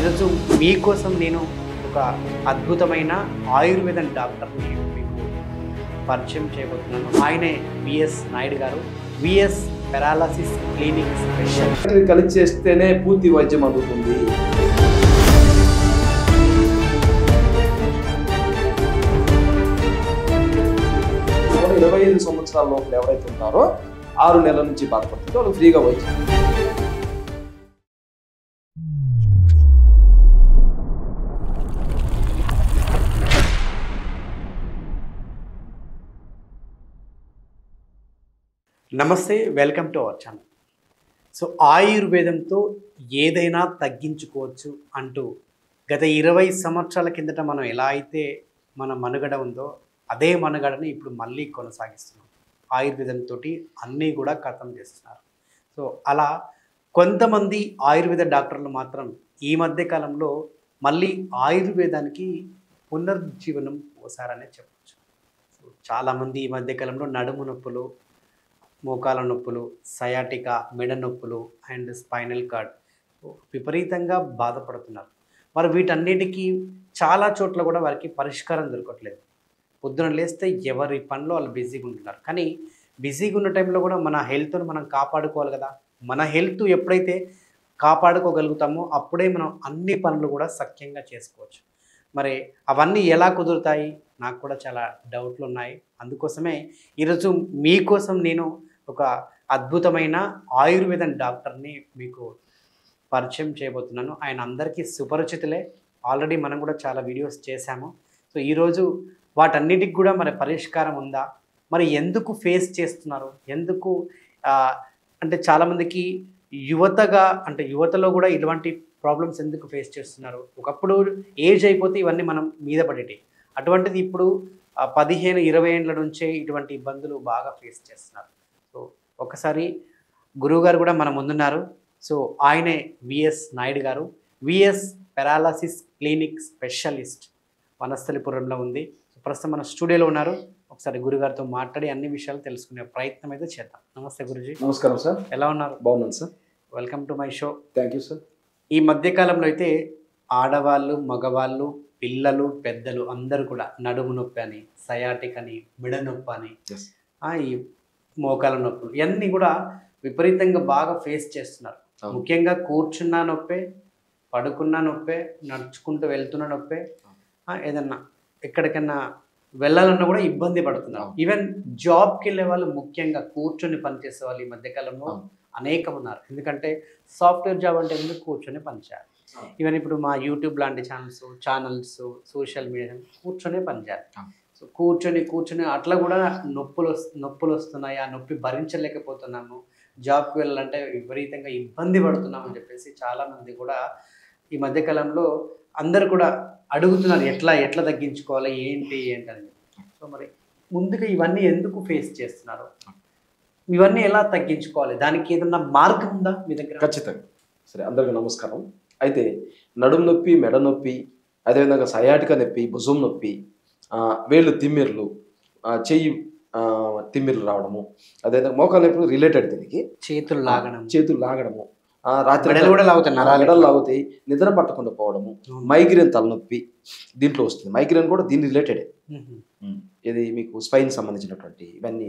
ఈరోజు మీకోసం నేను ఒక అద్భుతమైన ఆయుర్వేదం డాక్టర్ని మీకు పరిచయం చేయబోతున్నాను. ఆయనే విఎస్ నాయుడు గారు. V S paralysis clinic special. కలిసి చేస్తేనే పూర్తి వైద్యం అందుతుంది. 25 సంవత్సరాల లోపల ఎవరైతే ఉంటారో 6 నెలల నుంచి బాధపడుతుంటే వాళ్ళు ఫ్రీగా వైద్యం. నమస్తే, welcome to our channel. So ఆయుర్వేదంతో ఏదైనా తగ్గించుకోవచ్చు అంటూ గత 20 సంవత్సరాల కిందట మనం ఎలా అయితే మన మనుగడ ఉందో అదే మనుగడని ఇప్పుడు మళ్ళీ కొనసాగిస్తున్నాం. ఆయుర్వేదంతో అన్నీ కూడా ఖతం చేస్తున్నారు. సో అలా కొంతమంది ఆయుర్వేద డాక్టర్లు మాత్రం ఈ మధ్య కాలంలో మళ్ళీ ఆయుర్వేదానికి పునర్జీవనం పోసారనే చెప్పచ్చు. సో చాలామంది ఈ మధ్యకాలంలో నడుము నొప్పులు, మోకాల నొప్పులు, సయాటికా, మెడ నొప్పులు అండ్ స్పైనల్ కార్డ్ విపరీతంగా బాధపడుతున్నారు. మరి వీటన్నిటికీ చాలా చోట్ల కూడా వారికి పరిష్కారం దొరకట్లేదు. పొద్దున లేస్తే ఎవరి పనిలో వాళ్ళు బిజీగా ఉంటున్నారు. కానీ బిజీగా ఉన్న టైంలో కూడా మన హెల్త్ను మనం కాపాడుకోవాలి కదా. మన హెల్త్ ఎప్పుడైతే కాపాడుకోగలుగుతామో అప్పుడే మనం అన్ని పనులు కూడా సఖ్యంగా చేసుకోవచ్చు. మరి అవన్నీ ఎలా కుదురుతాయి? నాకు కూడా చాలా డౌట్లు ఉన్నాయి. అందుకోసమే ఈరోజు మీకోసం నేను ఒక అద్భుతమైన ఆయుర్వేదం డాక్టర్ని మీకు పరిచయం చేయబోతున్నాను. ఆయన అందరికీ సుపరిచితులే. ఆల్రెడీ మనం కూడా చాలా వీడియోస్ చేశాము. సో ఈరోజు వాటన్నిటికి కూడా మరి పరిష్కారం ఉందా, మరి ఎందుకు ఫేస్ చేస్తున్నారు, ఎందుకు అంటే చాలామందికి యువతలో కూడా ఇటువంటి ప్రాబ్లమ్స్ ఎందుకు ఫేస్ చేస్తున్నారు? ఒకప్పుడు ఏజ్ అయిపోతే ఇవన్నీ మనం మీద పడేటి, అటువంటిది ఇప్పుడు 15-20 ఏళ్ళ నుంచే ఇటువంటి ఇబ్బందులు బాగా ఫేస్ చేస్తున్నారు. సో ఒకసారి గురువుగారు కూడా మన ముందున్నారు. సో ఆయనే విఎస్ నాయుడు గారు. విఎస్ పెరాలసిస్ క్లినిక్ స్పెషలిస్ట్ వనస్థలిపురంలో ఉంది. ప్రస్తుతం మన స్టూడియోలో ఉన్నారు. ఒకసారి గురుగారితో మాట్లాడి అన్ని విషయాలు తెలుసుకునే ప్రయత్నం అయితే చేద్దాం. నమస్తే గురుజీ. నమస్కారం సార్. ఎలా ఉన్నారు? బాగున్నాను sir. Welcome to my show. Thank you sir. ఈ మధ్యకాలంలో అయితే ఆడవాళ్ళు, మగవాళ్ళు, పిల్లలు, పెద్దలు అందరూ కూడా నడుము నొప్పి అని, సయాటిక్ అని, మెడ నొప్పి అని, ఈ మోకాల నొప్పులు ఇవన్నీ కూడా విపరీతంగా బాగా ఫేస్ చేస్తున్నారు. ముఖ్యంగా కూర్చున్నా నొప్పే, పడుకున్నా నొప్పే, నడుచుకుంటూ వెళ్తున్న నొప్పే, ఏదన్నా ఎక్కడికన్నా వెళ్ళాలన్నా కూడా ఇబ్బంది పడుతున్నారు. ఈవెన్ జాబ్కి వెళ్ళే వాళ్ళు ముఖ్యంగా కూర్చొని పనిచేసే వాళ్ళు ఈ మధ్యకాలంలో అనేకం ఉన్నారు. ఎందుకంటే సాఫ్ట్వేర్ జాబ్ అంటే ఎందుకు కూర్చొని పనిచేయాలి. ఈవెన్ ఇప్పుడు మా యూట్యూబ్ లాంటి ఛానల్స్ సోషల్ మీడియా కూర్చొనే పనిచేయాలి. సో కూర్చొని అట్లా కూడా నొప్పులు వస్తున్నాయి. ఆ నొప్పి భరించలేకపోతున్నాము, జాబ్కి వెళ్ళాలంటే విపరీతంగా ఇబ్బంది పడుతున్నామని చెప్పేసి చాలామంది కూడా ఈ మధ్యకాలంలో అందరు కూడా అడుగుతున్నారు ఎట్లా తగ్గించుకోవాలి, ఏంటి అని. సో మరి ముందుగా ఇవన్నీ ఎందుకు ఫేస్ చేస్తున్నారు, ఇవన్నీ ఎలా తగ్గించుకోవాలి, దానికి ఏదన్నా మార్గం ఉందా మీ దగ్గర? ఖచ్చితంగా. సరే, అందరికీ నమస్కారం. అయితే నడుము నొప్పి, మెడ నొప్పి, అదేవిధంగా సయాటిక నొప్పి, భుజం నొప్పి, వేళ్ళు తిమ్మిర్లు, చెయ్యి తిమ్మిర్లు రావడము, అదేవిధంగా మోకాలు నొప్పి రిలేటెడ్ దీనికి చేతులు లాగడము, రాత్రి మెడలు లాగుతాయి, నిద్ర పట్టకుండా పోవడము, మైగ్రేన్ తలనొప్పి దీంట్లో వస్తుంది. మైగ్రేన్ కూడా దీని రిలేటెడే. ఇది మీకు స్పైన్ సంబంధించినటువంటి ఇవన్నీ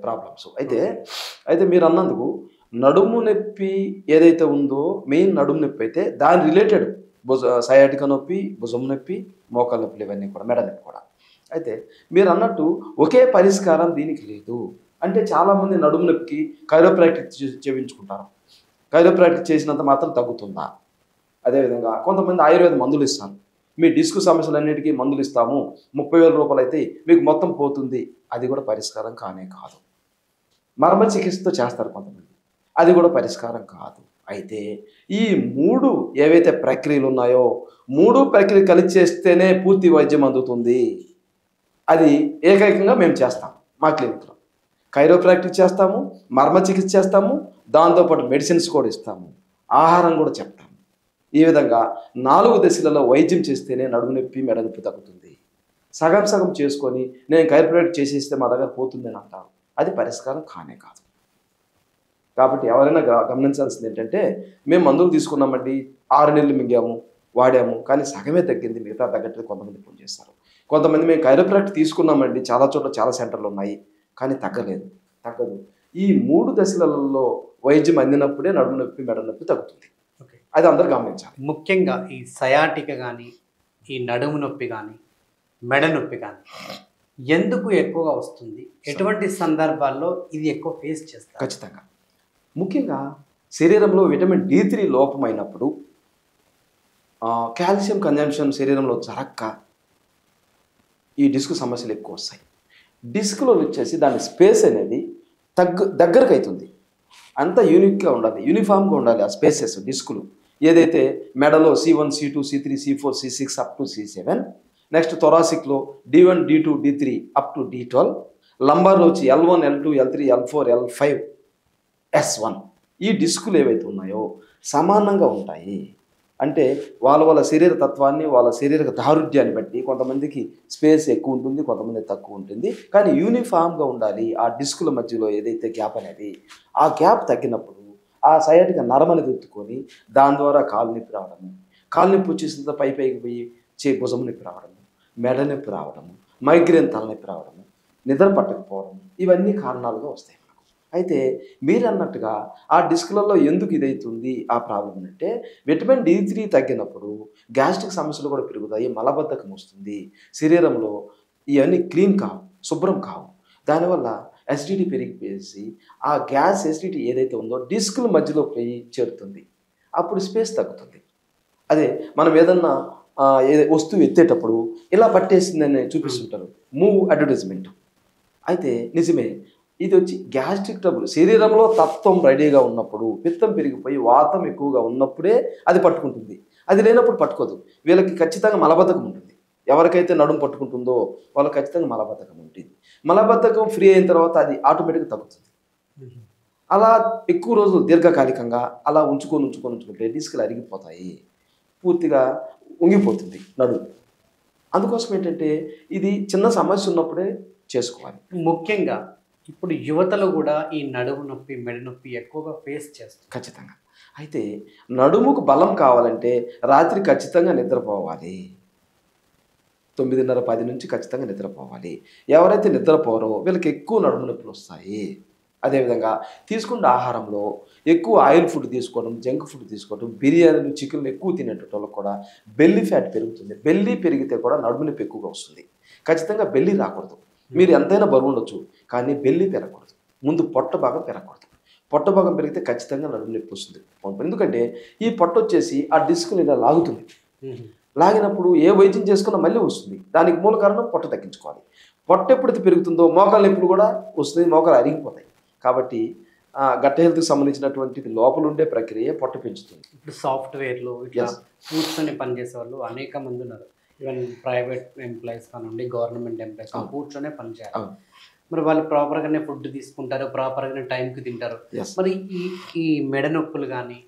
ప్రాబ్లమ్స్. అయితే మీరు అన్నందుకు నడుము నొప్పి ఏదైతే ఉందో, మెయిన్ నడుము నొప్పి అయితే దాని రిలేటెడ్ సయాటిక నొప్పి, భుజం నొప్పి, మోకాల నొప్పులు ఇవన్నీ కూడా, మెడ నొప్పి కూడా. అయితే మీరు అన్నట్టు ఒకే పరిష్కారం దీనికి లేదు. అంటే చాలామంది నడుము నొప్పికి కైరోప్రాక్టిక్ చేయించుకుంటారు. కైరోప్రాక్టిక్ చేసినంత మాత్రం తగ్గుతుందా? అదేవిధంగా కొంతమంది ఆయుర్వేద మందులు ఇస్తారు. మీ డిస్క్ సమస్యలన్నిటికీ మందులు ఇస్తాము, 30,000 రూపాయలు అయితే మీకు మొత్తం పోతుంది. అది కూడా పరిష్కారం కానే కాదు. మర్మ చికిత్సతో చేస్తారు కొంతమంది, అది కూడా పరిష్కారం కాదు. అయితే ఈ 3 ఏవైతే ప్రక్రియలు ఉన్నాయో, 3 ప్రక్రియ కలిసి చేస్తేనే పూర్తి వైద్యం అందుతుంది. అది ఏకైకంగా మేము చేస్తాం మా క్లినిక్లో. కైరోప్రాక్టిక్ చేస్తాము, మర్మ చికిత్స చేస్తాము, దాంతోపాటు మెడిసిన్స్ కూడా ఇస్తాము, ఆహారం కూడా చెప్తాము. ఈ విధంగా 4 దశలలో వైద్యం చేస్తేనే నడుము నొప్పి, మెడ నొప్పి తగ్గుతుంది. సగం చేసుకొని నేను కైరోప్రాక్టిక్ చేసేస్తే మా దగ్గర పోతుందని అంటారు. అది పరిష్కారం కానే కాదు. కాబట్టి ఎవరైనా గమనించాల్సింది ఏంటంటే, మేము మందులు తీసుకున్నామండి, 6 నెలలు మింగాము, వాడాము, కానీ సగమే తగ్గింది, మిగతా తగ్గట్లేదు కొంతమంది ఫోన్ చేస్తారు. కొంతమంది మేము కైరోప్రాక్టిక్ తీసుకున్నామండి, చాలా చోట్ల చాలా సెంటర్లు ఉన్నాయి, కానీ తగ్గదు. ఈ 3 దశలలో వైద్యం అందినప్పుడే నడుము నొప్పి, మెడ నొప్పి తగ్గుతుంది. ఓకే. అది అందరూ గమనించాలి. ముఖ్యంగా ఈ సయాటిక కానీ, ఈ నడుము నొప్పి కానీ, మెడ నొప్పి కానీ ఎందుకు ఎక్కువగా వస్తుంది? ఎటువంటి సందర్భాల్లో ఇది ఎక్కువ ఫేస్ చేస్తారు? ఖచ్చితంగా. ముఖ్యంగా శరీరంలో విటమిన్ D3 లోపమైనప్పుడు కాల్షియం కన్జంప్షన్ శరీరంలో జరక్క ఈ డిస్క్ సమస్యలు ఎక్కువ వస్తాయి. డిస్క్లో వచ్చేసి దాని స్పేస్ అనేది దగ్గరకు అవుతుంది. అంతా యూనిక్గా ఉండాలి, యూనిఫామ్గా ఉండాలి ఆ స్పేసెస్ డిస్కులు. ఏదైతే మెడలో C1, C2, C3, C4, C6 up to C7, next థొరాసిక్లో D1, D2, D3 up to D12, లంబార్లో వచ్చి L1, L2, L3, L4, L5, S1. ఈ డిస్కులు ఏవైతే ఉన్నాయో సమానంగా ఉంటాయి. అంటే వాళ్ళ శరీర తత్వాన్ని, వాళ్ళ శరీర దారుఢ్యాన్ని బట్టి కొంతమందికి స్పేస్ ఎక్కువ ఉంటుంది, కొంతమంది తక్కువ ఉంటుంది, కానీ యూనిఫామ్గా ఉండాలి. ఆ డిస్కుల మధ్యలో ఏదైతే గ్యాప్ అనేది, ఆ గ్యాప్ తగ్గినప్పుడు ఆ సయాటిక నరం అనేది ఎత్తుకొని దాని ద్వారా కాలు నొప్పి రావడము, కాలు నొప్పి వచ్చేసిన పైకి పోయి భుజం నొప్పి రావడము, మెడ నొప్పి రావడము, మైగ్రేన్ తలనొప్పి రావడము, నిద్ర పట్టకపోవడం, ఇవన్నీ కారణాలుగా వస్తాయి. అయితే మీరు అన్నట్టుగా ఆ డిస్క్లలో ఎందుకు ఇదవుతుంది ఆ ప్రాబ్లం అంటే, విటమిన్ D3 తగ్గినప్పుడు గ్యాస్ట్రిక్ సమస్యలు కూడా పెరుగుతాయి, మలబద్ధకం వస్తుంది, శరీరంలో ఇవన్నీ క్లీన్ కావు, శుభ్రం కావు. దానివల్ల అసిడిటీ పెరిగిపోయేసి ఆ గ్యాస్ ఎసిడిటీ ఏదైతే ఉందో డిస్కుల మధ్యలో పోయి చేరుతుంది. అప్పుడు స్పేస్ తగ్గుతుంది. అదే మనం ఏదన్నా వస్తువు ఎత్తేటప్పుడు ఇలా పట్టేసిందని చూపిస్తుంటారు, మూవ్ అడ్వర్టైజ్మెంట్. అయితే నిజమే, ఇది వచ్చి గ్యాస్ట్రిక్ ట్రబుల్, శరీరంలో తత్వం రెడీగా ఉన్నప్పుడు, పిత్తం పెరిగిపోయి వాతం ఎక్కువగా ఉన్నప్పుడే అది పట్టుకుంటుంది. అది లేనప్పుడు పట్టుకోదు. వీళ్ళకి ఖచ్చితంగా మలబద్ధకం ఉంటుంది. ఎవరికైతే నడుము పట్టుకుంటుందో వాళ్ళకి ఖచ్చితంగా మలబద్ధకం ఉంటుంది. మలబద్ధకం ఫ్రీ అయిన తర్వాత అది ఆటోమేటిక్గా తగ్గుతుంది. అలా ఎక్కువ రోజులు దీర్ఘకాలికంగా అలా ఉంచుకుంటే డిస్కులు అరిగిపోతాయి, పూర్తిగా ఉంగిపోతుంది నడుము. అందుకోసం ఏంటంటే ఇది చిన్న సమస్య ఉన్నప్పుడే చేసుకోవాలి. ముఖ్యంగా ఇప్పుడు యువతలు కూడా ఈ నడుము నొప్పి, మెడ నొప్పి ఎక్కువగా ఫేస్ చేస్తారు. ఖచ్చితంగా. అయితే నడుముకు బలం కావాలంటే రాత్రి ఖచ్చితంగా నిద్రపోవాలి. 9:30, 10 నుంచి ఖచ్చితంగా నిద్రపోవాలి. ఎవరైతే నిద్రపోరో వీళ్ళకి ఎక్కువ నడుము నొప్పులు వస్తాయి. అదేవిధంగా తీసుకున్న ఆహారంలో ఎక్కువ ఆయిల్ ఫుడ్ తీసుకోవడం, జంక్ ఫుడ్ తీసుకోవడం, బిర్యానీలు, చికెన్లు ఎక్కువ తినేటట్టు వాళ్ళకి కూడా బెల్లీ ఫ్యాట్ పెరుగుతుంది. బెల్లీ పెరిగితే కూడా నడుము నొప్పి ఎక్కువగా వస్తుంది. ఖచ్చితంగా బెల్లీ రాకూడదు. మీరు ఎంతైనా బరువు ఉండొచ్చు, కానీ బెల్లీ పెరగకూడదు. ముందు పొట్ట భాగం పెరగకూడదు. పొట్ట భాగం పెరిగితే ఖచ్చితంగా నడుము నొప్పి వస్తుంది. ఎందుకంటే ఈ పొట్ట వచ్చేసి ఆ డిస్క్ని ఇలా లాగుతుంది. లాగినప్పుడు ఏ వైద్యం చేసుకున్నా మళ్ళీ వస్తుంది. దానికి మూల కారణం పొట్ట తగ్గించుకోవాలి. పొట్ట ఎప్పుడైతే పెరుగుతుందో మోకాళ్ళ నొప్పులు కూడా వస్తుంది, మోకాలు అరిగిపోతాయి. కాబట్టి గట్ట హెల్త్కి సంబంధించినటువంటి లోపల ఉండే ప్రక్రియ పొట్ట పెంచుతుంది. ఇప్పుడు సాఫ్ట్వేర్లు ఇట్లా కూర్చొని పనిచేసే వాళ్ళు అనేక మంది ఉన్నారు. ఈవెన్ ప్రైవేట్ ఎంప్లాయీస్ కానివ్వండి, గవర్నమెంట్ ఎంప్లాయీస్ కూర్చొనే పనిచేయాలి. మరి వాళ్ళు ప్రాపర్గానే ఫుడ్ తీసుకుంటారు, ప్రాపర్గానే టైంకి తింటారు. మరి ఈ మెడ నొప్పులు కానీ,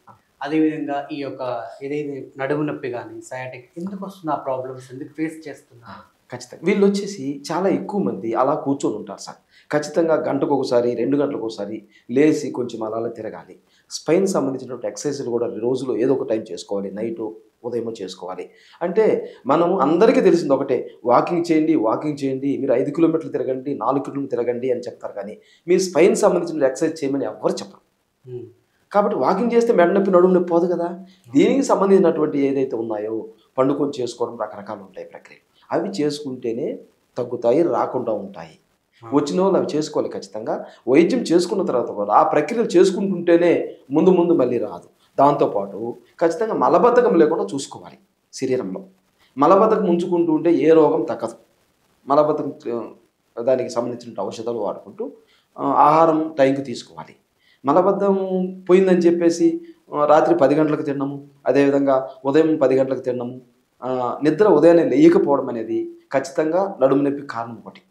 అదేవిధంగా ఈ యొక్క ఏదైతే నడుము నొప్పి కానీ, సయాటిక్ ఎందుకు వస్తుంది? ఆ ప్రాబ్లమ్స్ ఎందుకు ఫేస్ చేస్తున్నారు? ఖచ్చితంగా వీళ్ళు వచ్చేసి చాలా ఎక్కువ మంది అలా కూర్చొని ఉంటారు సార్. ఖచ్చితంగా గంటకు ఒకసారి, 2 గంటలకు ఒకసారి లేచి కొంచెం అలా తిరగాలి. స్పైన్ సంబంధించినటువంటి ఎక్సర్సైజులు కూడా రోజులో ఏదో ఒక టైం చేసుకోవాలి. నైటు, ఉదయమో చేసుకోవాలి. అంటే మనం అందరికీ తెలిసింది ఒకటే, వాకింగ్ చేయండి, మీరు 5 కిలోమీటర్లు తిరగండి, 4 కిలోమీటర్లు తిరగండి అని చెప్తారు. కానీ మీరు స్పైన్ సంబంధించిన ఎక్సర్సైజ్ చేయమని ఎవరు చెప్పరు. కాబట్టి వాకింగ్ చేస్తే మెడ నొప్పి, నడుము నొప్పి పోదు కదా. దీనికి సంబంధించినటువంటి ఏదైతే ఉన్నాయో పండుకొని చేసుకోవడం రకరకాలు ఉంటాయి ప్రక్రియ. అవి చేసుకుంటేనే తగ్గుతాయి, రాకుండా ఉంటాయి. వచ్చిన వాళ్ళు అవి చేసుకోవాలి ఖచ్చితంగా. వైద్యం చేసుకున్న తర్వాత కూడా ఆ ప్రక్రియలు చేసుకుంటుంటేనే ముందు మళ్ళీ రాదు. దాంతోపాటు ఖచ్చితంగా మలబద్ధకం లేకుండా చూసుకోవాలి. శరీరంలో మలబద్ధకం ఉంచుకుంటూ ఉంటే ఏ రోగం తగ్గదు. మలబద్ధకం దానికి సంబంధించిన ఔషధాలు వాడుకుంటూ ఆహారం టైంకి తీసుకోవాలి. మలబద్ధం పోయిందని చెప్పేసి రాత్రి 10 గంటలకు తినడము, అదేవిధంగా ఉదయం 10 గంటలకు తినడము, నిద్ర ఉదయాన్నే లేయకపోవడం అనేది ఖచ్చితంగా నడుము నొప్పి కారణం ఒకటి.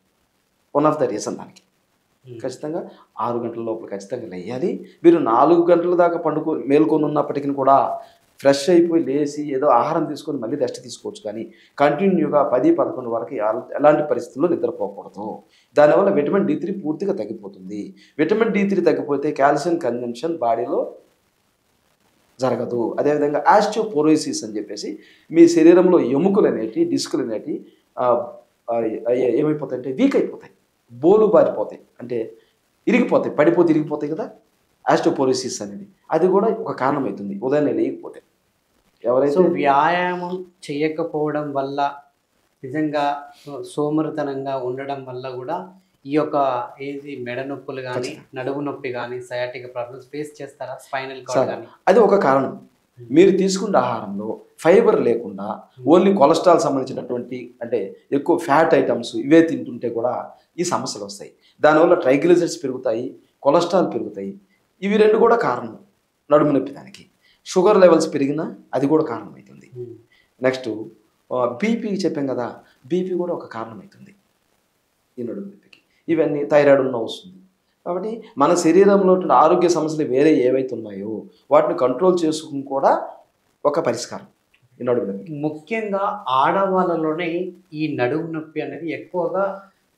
వన్ ఆఫ్ ద రీజన్ దానికి. ఖచ్చితంగా 6 గంటల లోపల ఖచ్చితంగా లేయాలి. మీరు 4 గంటల దాకా మేల్కొని ఉన్నప్పటికీ కూడా ఫ్రెష్ అయిపోయి లేచి ఏదో ఆహారం తీసుకొని మళ్ళీ రెస్ట్ తీసుకోవచ్చు. కానీ కంటిన్యూగా 10, 11 వరకు ఎలాంటి పరిస్థితుల్లో నిద్రపోకూడదు. దానివల్ల విటమిన్ D3 పూర్తిగా తగ్గిపోతుంది. విటమిన్ D3 తగ్గిపోతే కాల్షియం కన్జంప్షన్ బాడీలో జరగదు. అదేవిధంగా ఆస్టియోపోరోసిస్ అని చెప్పేసి మీ శరీరంలో ఎముకలు అనేటివి డిస్కులు అనేటివి ఏమైపోతాయంటే వీక్ అయిపోతాయి, బోలు బారిపోతాయి, అంటే ఇరిగిపోతాయి, పడిపోతే ఇరిగిపోతాయి కదా, ఆస్టియోపోరోసిస్ అనేది. అది కూడా ఒక కారణం అవుతుంది ఉదయాన్నే లేకపోతే. సో ఎవరైతే వ్యాయామం చేయకపోవడం వల్ల, నిజంగా సోమరితనంగా ఉండడం వల్ల కూడా ఈ యొక్క మెడ నొప్పులు కానీ, నడుము నొప్పి కానీ, సయాటిక ప్రాబ్లమ్స్ ఫేస్ చేస్తారా? స్పైనల్ కార్డ్ కానీ. అది ఒక కారణం. మీరు తీసుకున్న ఆహారంలో ఫైబర్ లేకుండా ఓన్లీ కొలెస్ట్రాల్ సంబంధించినటువంటి, అంటే ఎక్కువ ఫ్యాట్ ఐటమ్స్ ఇవే తింటుంటే కూడా ఈ సమస్యలు వస్తాయి. దానివల్ల ట్రైగ్లిజరైడ్స్ పెరుగుతాయి, కొలెస్ట్రాల్ పెరుగుతాయి. ఇవి రెండు కూడా కారణం నడుము నొప్పి దానికి. షుగర్ లెవెల్స్ పెరిగినా అది కూడా కారణమవుతుంది. నెక్స్ట్ బీపీ చెప్పాం కదా, బీపీ కూడా ఒక కారణమవుతుంది ఈ నడుము నొప్పికి. ఇవన్నీ థైరాయిడ్ ఉన్న వస్తుంది. కాబట్టి మన శరీరంలో ఆరోగ్య సమస్యలు వేరే ఏవైతే ఉన్నాయో వాటిని కంట్రోల్ చేసుకుని కూడా ఒక పరిష్కారం ఈ నడుము నొప్పి. ముఖ్యంగా ఆడవాళ్ళలోనే ఈ నడుము నొప్పి అనేది ఎక్కువగా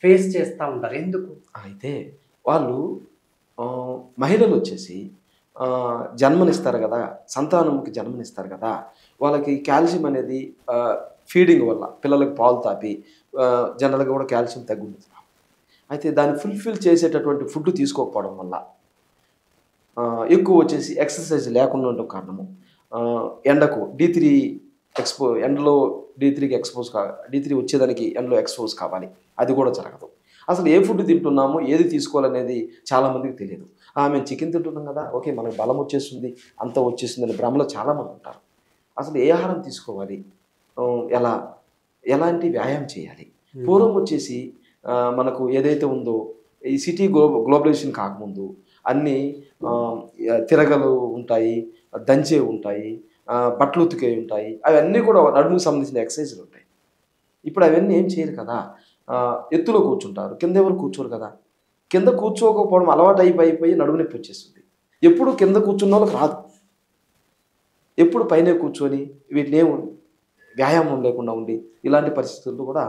ఫేస్ చేస్తూ ఉంటారు. ఎందుకు? అయితే వాళ్ళు మహిళలు వచ్చేసి జన్మనిస్తారు కదా, సంతానంకి జన్మనిస్తారు కదా, వాళ్ళకి కాల్షియం అనేది ఫీడింగ్ వల్ల పిల్లలకు పాలు తాపి జనరల్గా కూడా కాల్షియం తగ్గుతుంది. అయితే దాన్ని ఫుల్ఫిల్ చేసేటటువంటి ఫుడ్ తీసుకోకపోవడం వల్ల ఎక్కువ వచ్చేసి ఎక్సర్సైజ్ లేకుండా ఉండడం కారణము, ఎండకు D3 ఎండలో D3కి ఎక్స్పోజ్ D3 వచ్చేదానికి ఎండలో ఎక్స్పోజ్ కావాలి, అది కూడా జరగదు. అసలు ఏ ఫుడ్ తింటున్నామో ఏది తీసుకోవాలనేది చాలామందికి తెలియదు. మేము చికెన్ తింటున్నాం కదా, ఓకే మనకు బలం వచ్చేస్తుంది, అంతా వచ్చేస్తుంది అని భ్రమలో చాలామంది ఉంటారు. అసలు ఏ ఆహారం తీసుకోవాలి, ఎలాంటి వ్యాయామం చేయాలి. పూర్వం వచ్చేసి మనకు ఏదైతే ఉందో ఈ సిటీ గ్లోబలైజేషన్ కాకముందు అన్నీ తిరగలు ఉంటాయి, దంచే ఉంటాయి, బట్టలు ఉతికే ఉంటాయి, అవన్నీ కూడా నడుముకు సంబంధించిన ఎక్సర్సైజులు ఉంటాయి. ఇప్పుడు అవన్నీ ఏం చేయరు కదా, ఎత్తులో కూర్చుంటారు, కింద ఎవరు కూర్చోరు కదా. కింద కూర్చోకపోవడం అలవాటు అయిపోయి నడుము నొప్పి వచ్చేస్తుంది. ఎప్పుడు కింద కూర్చున్న వాళ్ళకి రాదు, ఎప్పుడు పైన కూర్చొని వీటిని వ్యాయామం లేకుండా ఉండి ఇలాంటి పరిస్థితుల్లో కూడా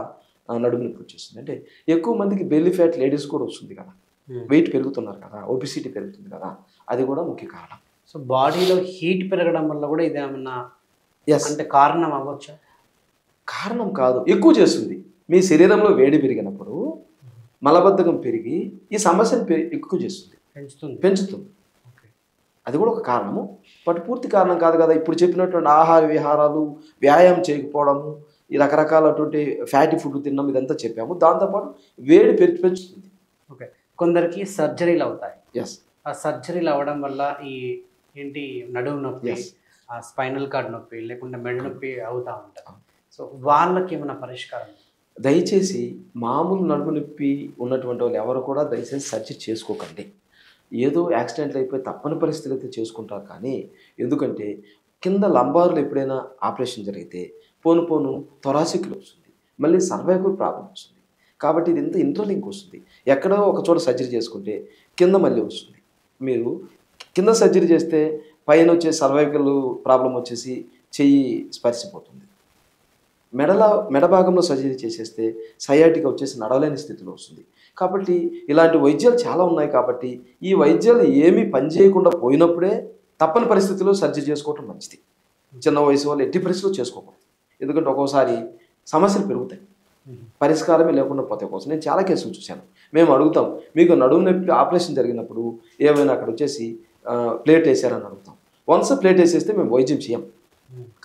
నడుము నొప్పి వచ్చేస్తుంది. అంటే ఎక్కువ మందికి బెల్లీ ఫ్యాట్ లేడీస్ కూడా వస్తుంది కదా, వెయిట్ పెరుగుతున్నారు కదా, ఒబిసిటీ పెరుగుతుంది కదా, అది కూడా ముఖ్య కారణం. సో బాడీలో హీట్ పెరగడం వల్ల కూడా ఇది ఏమన్నా అంటే కారణం అవ్వచ్చా? కారణం కాదు, ఎక్కువ చేస్తుంది. మీ శరీరంలో వేడి పెరిగినప్పుడు మలబద్ధకం పెరిగి ఈ సమస్యను ఎక్కువ చేస్తుంది, పెంచుతుంది. అది కూడా ఒక కారణము, బట్ పూర్తి కారణం కాదు కదా. ఇప్పుడు చెప్పినటువంటి ఆహార విహారాలు, వ్యాయామం చేయకపోవడము, ఈ రకరకాలటువంటి ఫ్యాటీ ఫుడ్ తిన్నాం, ఇదంతా చెప్పాము. దాంతోపాటు వేడి పెంచుతుంది. ఓకే, కొందరికి సర్జరీలు అవుతాయి. ఎస్, ఆ సర్జరీలు అవ్వడం వల్ల ఈ నడుము నొప్పి, ఆ స్పైనల్ కార్డ్ నొప్పి, లేకుంటే మెడ నొప్పి అవుతూ ఉంటారు. సో వాళ్ళకి ఏమైనా పరిష్కారం? దయచేసి మామూలు నడుము నొప్పి ఉన్నటువంటి వాళ్ళు ఎవరు కూడా దయచేసి సర్జరీ చేసుకోకండి. ఏదో యాక్సిడెంట్లు అయిపోయి తప్పని పరిస్థితులు అయితే చేసుకుంటారు. కానీ ఎందుకంటే కింద లంబార్లు ఎప్పుడైనా ఆపరేషన్ జరిగితే పోను థొరాసిక్లో వస్తుంది, మళ్ళీ సర్వైకల్ ప్రాబ్లం వస్తుంది. కాబట్టి ఇది ఇంత ఇంటర్లింక్ వస్తుంది. ఎక్కడో ఒక చోట సర్జరీ చేసుకుంటే కింద మళ్ళీ వస్తుంది. మీరు కింద సర్జరీ చేస్తే పైన వచ్చే సర్వైకల్ ప్రాబ్లం వచ్చేసి చెయ్యి స్పర్శిపోతుంది. మెడ భాగంలో సర్జరీ చేసేస్తే సయాటికా వచ్చేసి నడవలేని స్థితిలో వస్తుంది. కాబట్టి ఇలాంటి వైద్యాలు చాలా ఉన్నాయి. కాబట్టి ఈ వైద్యాలు ఏమీ పనిచేయకుండా పోయినప్పుడే తప్పని పరిస్థితుల్లో సర్జరీ చేసుకోవటం మంచిది. చిన్న వయసు వాళ్ళు ఎట్టి పరిస్థితుల్లో చేసుకోకూడదు. ఎందుకంటే ఒక్కోసారి సమస్యలు పెరుగుతాయి, పరిష్కారమే లేకుండా పోతే కోసం. నేను చాలా కేసులు చూశాను. మేము అడుగుతాం, మీకు నడుము నొప్పి ఆపరేషన్ జరిగినప్పుడు ఏమైనా అక్కడ వచ్చేసి ప్లేట్ వేసారని అడుగుతాం. వన్స్ ప్లేట్ వేసేస్తే మేము వైద్యం చేయం,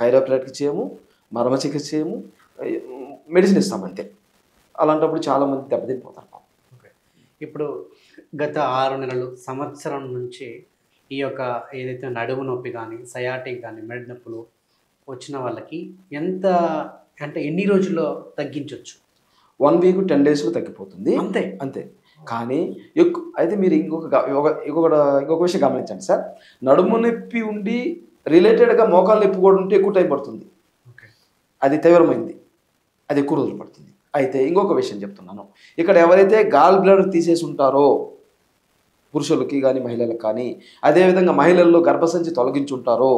కైరోప్రాక్టిక్ చేయము, మరమ చికిత్స చేయము, మెడిసిన్ ఇస్తాం అంతే. అలాంటప్పుడు చాలామంది దెబ్బతినిపోతారు. ఇప్పుడు గత 6 నెలలు, సంవత్సరం నుంచి ఈ యొక్క ఏదైతే నడుము నొప్పి కానీ, సయాటిక్ కానీ, మెడ నొప్పులు వచ్చిన వాళ్ళకి ఎంత అంటే ఎన్ని రోజుల్లో తగ్గించవచ్చు? 1 వీక్ 10 డేస్లో తగ్గిపోతుంది, అంతే. కానీ అయితే మీరు ఇంకొక విషయం గమనించండి సార్. నడుము నొప్పి ఉండి రిలేటెడ్గా మోకాలు నొప్పి కూడా ఉంటే ఎక్కువ టైం పడుతుంది. అది తీవ్రమైంది, అది ఎక్కువ రోజులు పడుతుంది. అయితే ఇంకొక విషయం చెప్తున్నాను. ఇక్కడ ఎవరైతే గాల్ బ్లాడర్ తీసేసి ఉంటారో పురుషులకి కానీ మహిళలకు కానీ, అదేవిధంగా మహిళల్లో గర్భసంచి తొలగించుంటారో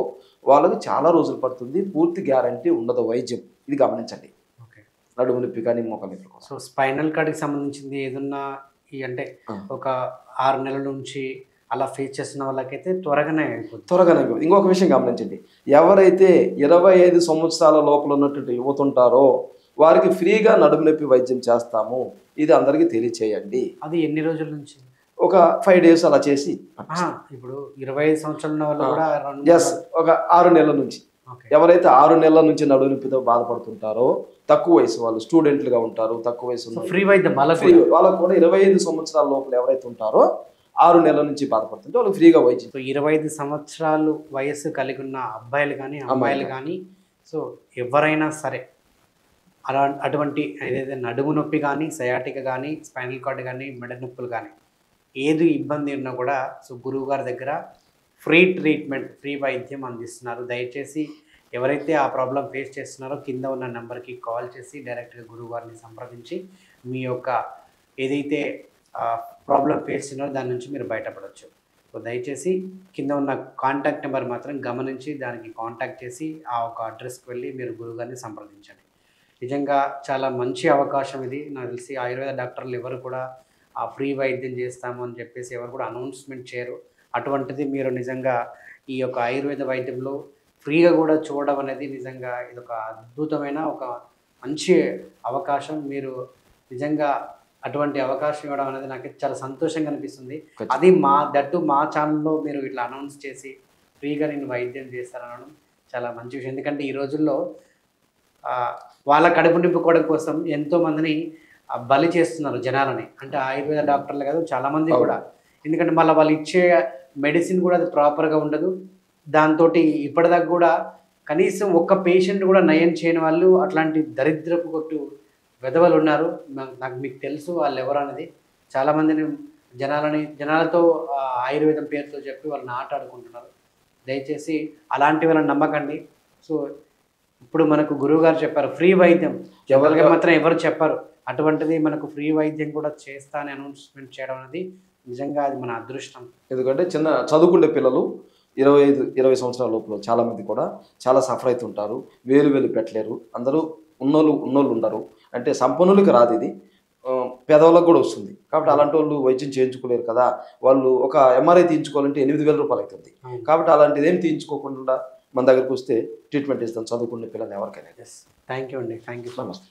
వాళ్ళకి చాలా రోజులు పడుతుంది. పూర్తి గ్యారంటీ ఉండదు వైద్యం. ఇది గమనించండి. నడుము నొప్పి కానీ మోకాలు నొప్పి కోసం. సో స్పైనల్ కార్డ్కి సంబంధించింది ఏదన్నా అంటే ఒక 6 నెలల నుంచి అలా ఫేస్ చేస్తున్న వాళ్ళకైతే త్వరగానే అయిపోతుంది. త్వరగానే అయిపోతుంది. ఇంకొక విషయం గమనించండి, ఎవరైతే 25 సంవత్సరాల లోపల ఉన్నటువంటి యువత ఉంటారో వారికి ఫ్రీగా నడుము నొప్పి వైద్యం చేస్తాము. ఇది అందరికీ తెలియచేయండి. అది ఎన్ని రోజుల నుంచి? ఒక 5 డేస్ అలా చేసి ఇప్పుడు 25 సంవత్సరాలు ఉన్న వాళ్ళు కూడా ఎస్, ఒక 6 నెలల నుంచి ఎవరైతే 6 నెలల నుంచి నడుము నొప్పితో బాధపడుతుంటారో, తక్కువ వయసు వాళ్ళు స్టూడెంట్లుగా ఉంటారు, తక్కువ వయసు ఫ్రీ వైద్యం వాళ్ళకు కూడా 25 సంవత్సరాల లోపల ఎవరైతే ఉంటారో 6 నెలల నుంచి బాధపడుతుంటే వాళ్ళకి ఫ్రీగా వైద్యం. సో 25 సంవత్సరాలు వయసు కలిగి ఉన్న అబ్బాయిలు కానీ అమ్మాయిలు కానీ, సో ఎవరైనా సరే అటువంటి ఏదైతే నడుము నొప్పి కానీ, సయాటిక కానీ, స్పైనల్ కార్డ్ కానీ, మెడ నొప్పులు కానీ ఏది ఇబ్బంది ఉన్నా కూడా సో గురువు గారి దగ్గర ఫ్రీ ట్రీట్మెంట్, ఫ్రీ వైద్యం అందిస్తున్నారు. దయచేసి ఎవరైతే ఆ ప్రాబ్లం ఫేస్ చేస్తున్నారో కింద ఉన్న నెంబర్కి కాల్ చేసి డైరెక్ట్గా గురువు గారిని సంప్రదించి మీ యొక్క ఏదైతే ప్రాబ్లం ఫేస్ చేస్తున్నారో దాని నుంచి మీరు బయటపడవచ్చు. సో దయచేసి కింద ఉన్న కాంటాక్ట్ నెంబర్ మాత్రం గమనించి దానికి కాంటాక్ట్ చేసి ఆ ఒక అడ్రస్కి వెళ్ళి మీరు గురువుగారిని సంప్రదించండి. నిజంగా చాలా మంచి అవకాశం ఇది. నాకు తెలిసి ఆయుర్వేద డాక్టర్లు ఎవరు కూడా ఆ ఫ్రీ వైద్యం చేస్తాము అని చెప్పేసి ఎవరు కూడా అనౌన్స్మెంట్ చేయరు. అటువంటిది మీరు నిజంగా ఈ యొక్క ఆయుర్వేద వైద్యంలో ఫ్రీగా కూడా చూడడం అనేది నిజంగా ఇది ఒక అద్భుతమైన ఒక మంచి అవకాశం. మీరు నిజంగా అటువంటి అవకాశం ఇవ్వడం అనేది నాకు చాలా సంతోషంగా అనిపిస్తుంది. అది మా ఛానల్లో మీరు ఇట్లా అనౌన్స్ చేసి ఫ్రీగా నేను వైద్యం చేస్తారనడం చాలా మంచి విషయం. ఎందుకంటే ఈ రోజుల్లో వాళ్ళ కడుపు నింపుకోవడం కోసం ఎంతోమందిని బలి చేస్తున్నారు జనాలని. అంటే ఆయుర్వేద డాక్టర్లు కాదు, చాలామంది కూడా. ఎందుకంటే మళ్ళీ వాళ్ళు ఇచ్చే మెడిసిన్ కూడా అది ప్రాపర్గా ఉండదు. దాంతో ఇప్పటిదాకా కూడా కనీసం ఒక్క పేషెంట్ కూడా నయం చేయని వాళ్ళు అట్లాంటి దరిద్రపు కొట్టు వెధవలు ఉన్నారు. నాకు మీకు తెలుసు వాళ్ళు ఎవరు అనేది. చాలామందిని జనాలతో ఆయుర్వేదం పేరుతో చెప్పి వాళ్ళని ఆట ఆడుకుంటున్నారు. దయచేసి అలాంటి వాళ్ళని నమ్మకండి. సో ఇప్పుడు మనకు గురువు గారు చెప్పారు ఫ్రీ వైద్యం, ఎవరికి మాత్రం ఎవరు చెప్పారు. అటువంటిది మనకు ఫ్రీ వైద్యం కూడా చేస్తా అని అనౌన్స్మెంట్ చేయడం అనేది నిజంగా అది మన అదృష్టం. ఎందుకంటే చిన్న చదువుకునే పిల్లలు 25 సంవత్సరాల లోపల చాలామంది కూడా చాలా సఫర్ అవుతుంటారు. వేలు పెట్టలేరు. అందరూ ఉన్నోళ్ళు ఉండరు. అంటే సంపన్నులకి రాదు ఇది, పేదవాళ్ళకు కూడా వస్తుంది. కాబట్టి అలాంటి వాళ్ళు వైద్యం చేయించుకోలేరు కదా. వాళ్ళు ఒక ఎంఆర్ఐ తీయించుకోవాలంటే 8,000 రూపాయలు అవుతుంది. కాబట్టి అలాంటిది ఏం తీయించుకోకుండా మన దగ్గరకు వస్తే ట్రీట్మెంట్ ఇస్తాం చదువుకునే పిల్లలు ఎవరికైనా. థ్యాంక్ యూ అండి. Thank you. నమస్తే.